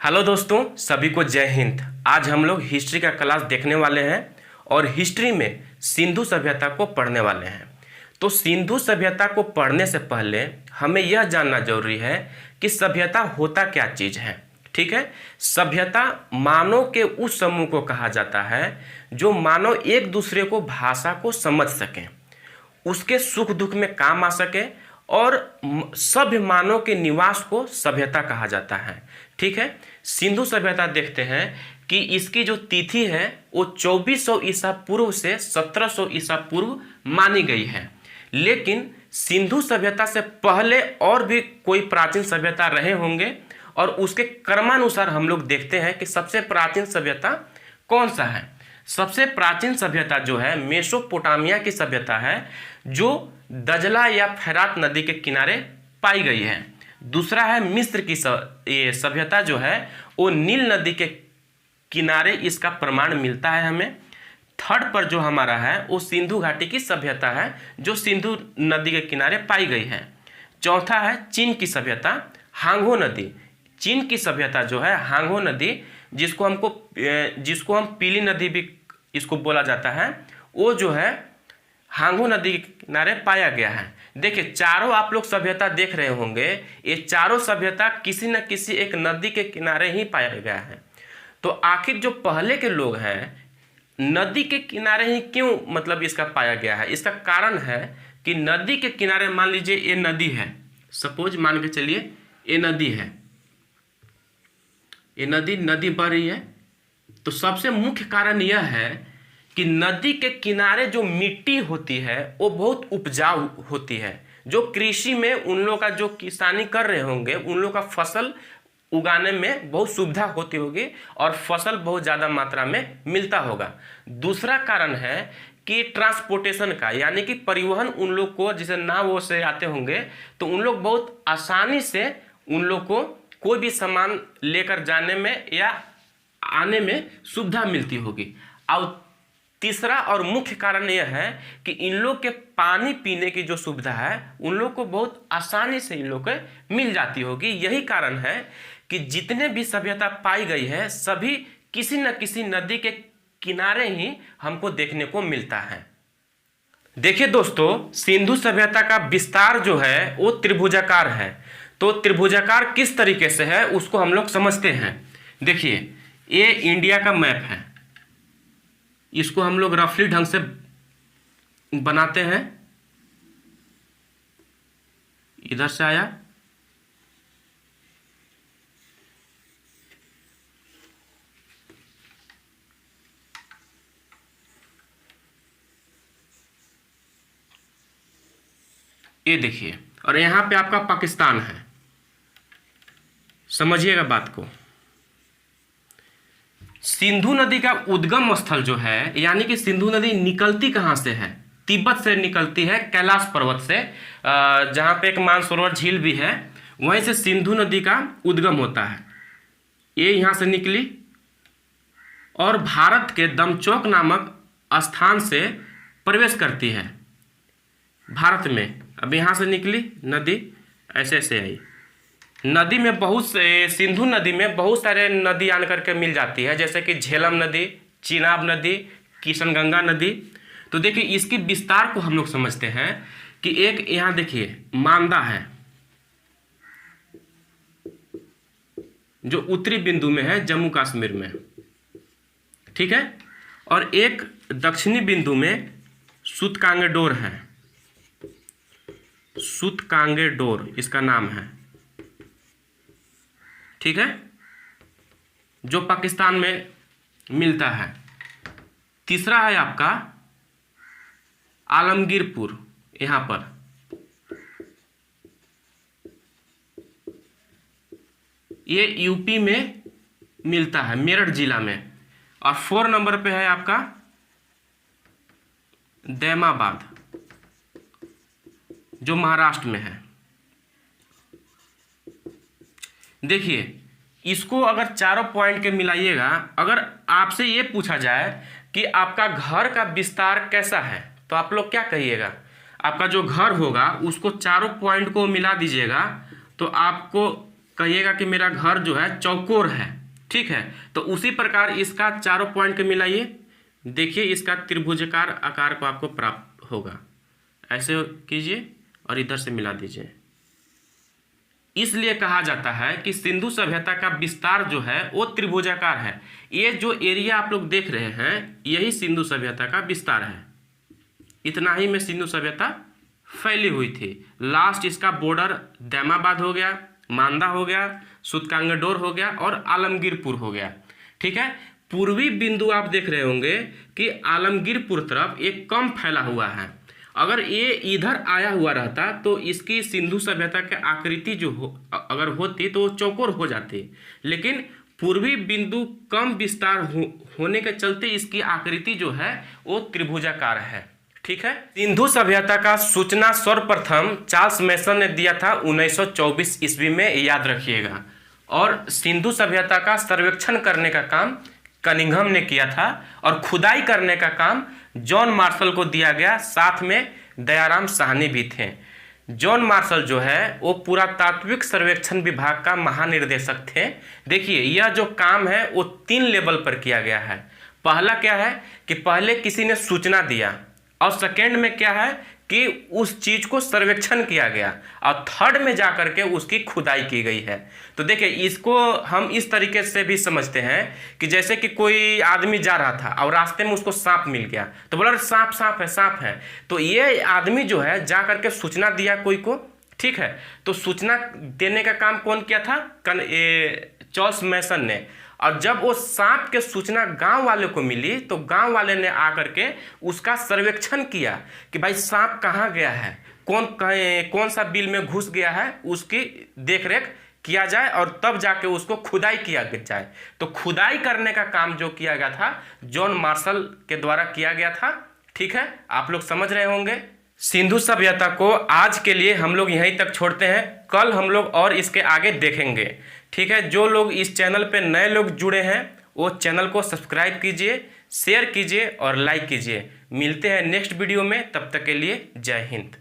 Hello दोस्तों, सभी को जय हिंद। आज हम लोग हिस्ट्री का क्लास देखने वाले हैं और हिस्ट्री में सिंधु सभ्यता को पढ़ने वाले हैं। तो सिंधु सभ्यता को पढ़ने से पहले हमें यह जानना जरूरी है कि सभ्यता होता क्या चीज़ है। ठीक है, सभ्यता मानव के उस समूह को कहा जाता है जो मानव एक दूसरे को भाषा को समझ सकें, उसके सुख दुख में काम आ सके और सभ्य मानव के निवास को सभ्यता कहा जाता है। ठीक है, सिंधु सभ्यता देखते हैं कि इसकी जो तिथि है वो 2400 ईसा पूर्व से 1700 ईसा पूर्व मानी गई है। लेकिन सिंधु सभ्यता से पहले और भी कोई प्राचीन सभ्यता रहे होंगे और उसके क्रमानुसार हम लोग देखते हैं कि सबसे प्राचीन सभ्यता कौन सा है। सबसे प्राचीन सभ्यता जो है मेसोपोटामिया की सभ्यता है, जो दजला या फरात नदी के किनारे पाई गई है। दूसरा है मिस्र की ये सभ्यता जो है वो नील नदी के किनारे इसका प्रमाण मिलता है हमें। थर्ड पर जो हमारा है वो सिंधु घाटी की सभ्यता है जो सिंधु नदी के किनारे पाई गई है। चौथा है चीन की सभ्यता, हांगो नदी। चीन की सभ्यता जो है हांगो नदी, जिसको हम पीली नदी भी इसको बोला जाता है, वो जो है हांगो नदी के किनारे पाया गया है। देखिए, चारों आप लोग सभ्यता देख रहे होंगे, ये चारों सभ्यता किसी न किसी एक नदी के किनारे ही पाया गया है। तो आखिर जो पहले के लोग हैं नदी के किनारे ही क्यों मतलब इसका पाया गया है? इसका कारण है कि नदी के किनारे मान लीजिए ये नदी है, सपोज मान के चलिए ये नदी है, ये नदी बह रही है। तो सबसे मुख्य कारण यह है कि नदी के किनारे जो मिट्टी होती है वो बहुत उपजाऊ होती है, जो कृषि में उन लोग का जो किसानी कर रहे होंगे उन लोग का फसल उगाने में बहुत सुविधा होती होगी और फसल बहुत ज़्यादा मात्रा में मिलता होगा। दूसरा कारण है कि ट्रांसपोर्टेशन का, यानी कि परिवहन उन लोग को जैसे नावों से आते होंगे तो उन लोग बहुत आसानी से उन लोग को कोई भी सामान लेकर जाने में या आने में सुविधा मिलती होगी। और तीसरा और मुख्य कारण यह है कि इन लोग के पानी पीने की जो सुविधा है उन लोग को बहुत आसानी से इन लोग को मिल जाती होगी। यही कारण है कि जितने भी सभ्यता पाई गई है सभी किसी न किसी नदी के किनारे ही हमको देखने को मिलता है। देखिए दोस्तों, सिंधु सभ्यता का विस्तार जो है वो त्रिभुजाकार है। तो त्रिभुजाकार किस तरीके से है उसको हम लोग समझते हैं। देखिए, ये इंडिया का मैप है, इसको हम लोग रफली ढंग से बनाते हैं। इधर से आया, ये देखिए, और यहां पे आपका पाकिस्तान है। समझिएगा बात को। सिंधु नदी का उद्गम स्थल जो है, यानी कि सिंधु नदी निकलती कहाँ से है? तिब्बत से निकलती है, कैलाश पर्वत से, जहाँ पे एक मानसरोवर झील भी है, वहीं से सिंधु नदी का उद्गम होता है। ये यहाँ से निकली और भारत के दमचौक नामक स्थान से प्रवेश करती है भारत में। अब यहाँ से निकली नदी, ऐसे ऐसे आई। नदी में बहुत से, सिंधु नदी में बहुत सारे नदी आन करके मिल जाती है, जैसे कि झेलम नदी, चिनाब नदी, किशनगंगा नदी। तो देखिए, इसकी विस्तार को हम लोग समझते हैं कि एक यहाँ देखिए मांदा है जो उत्तरी बिंदु में है जम्मू कश्मीर में, ठीक है, और एक दक्षिणी बिंदु में सूतकांगेडोर है, सूतकांगेडोर इसका नाम है, ठीक है, जो पाकिस्तान में मिलता है। तीसरा है आपका आलमगीरपुर, यहां पर ये यूपी में मिलता है, मेरठ जिला में। और 4 नंबर पे है आपका दैमाबाद, जो महाराष्ट्र में है। देखिए, इसको अगर चारों पॉइंट के मिलाइएगा, अगर आपसे ये पूछा जाए कि आपका घर का विस्तार कैसा है तो आप लोग क्या कहिएगा? आपका जो घर होगा उसको चारों पॉइंट को मिला दीजिएगा तो आपको कहिएगा कि मेरा घर जो है चौकोर है, ठीक है। तो उसी प्रकार इसका चारों पॉइंट के मिलाइए, देखिए इसका त्रिभुजाकार आकार को आपको प्राप्त होगा। ऐसे कीजिए और इधर से मिला दीजिए। इसलिए कहा जाता है कि सिंधु सभ्यता का विस्तार जो है वो त्रिभुजाकार है। ये जो एरिया आप लोग देख रहे हैं यही सिंधु सभ्यता का विस्तार है। इतना ही में सिंधु सभ्यता फैली हुई थी। लास्ट इसका बॉर्डर दैमाबाद हो गया, मांदा हो गया, सुतकांगडोर हो गया और आलमगीरपुर हो गया, ठीक है। पूर्वी बिंदु आप देख रहे होंगे कि आलमगीरपुर तरफ एक कम फैला हुआ है। अगर ये इधर आया हुआ रहता तो इसकी सिंधु सभ्यता की आकृति जो अगर होती तो चौकोर हो जाती, लेकिन पूर्वी बिंदु कम विस्तार होने के चलते इसकी आकृति जो है वो त्रिभुजाकार है, ठीक है। सिंधु सभ्यता का सूचना सर्वप्रथम चार्ल्स मैसन ने दिया था 1924 ईस्वी में, याद रखिएगा। और सिंधु सभ्यता का सर्वेक्षण करने का काम कनिंघम ने किया था और खुदाई करने का काम जॉन मार्शल को दिया गया, साथ में दयाराम साहनी भी थे। जॉन मार्शल जो है वो पुरातात्विक सर्वेक्षण विभाग का महानिर्देशक थे। देखिए यह जो काम है वो 3 लेवल पर किया गया है। पहला क्या है कि पहले किसी ने सूचना दिया, और सेकेंड में क्या है कि उस चीज को सर्वेक्षण किया गया, और थर्ड में जाकर के उसकी खुदाई की गई है। तो देखिए इसको हम इस तरीके से भी समझते हैं कि जैसे कि कोई आदमी जा रहा था और रास्ते में उसको सांप मिल गया, तो बोला सांप सांप है सांप है। तो ये आदमी जो है जा करके सूचना दिया कोई को, ठीक है। तो सूचना देने का काम कौन किया था? चार्ल्स मैसन ने। और जब वो सांप के सूचना गांव वाले को मिली तो गांव वाले ने आकर के उसका सर्वेक्षण किया कि भाई सांप कहाँ गया है, कौन सा बिल में घुस गया है, उसकी देखरेख किया जाए और तब जाके उसको खुदाई किया जाए। तो खुदाई करने का काम जो किया गया था जॉन मार्शल के द्वारा किया गया था, ठीक है। आप लोग समझ रहे होंगे। सिंधु सभ्यता को आज के लिए हम लोग यहीं तक छोड़ते हैं, कल हम लोग और इसके आगे देखेंगे, ठीक है। जो लोग इस चैनल पे नए लोग जुड़े हैं वो चैनल को सब्सक्राइब कीजिए, शेयर कीजिए और लाइक कीजिए। मिलते हैं नेक्स्ट वीडियो में, तब तक के लिए जय हिंद।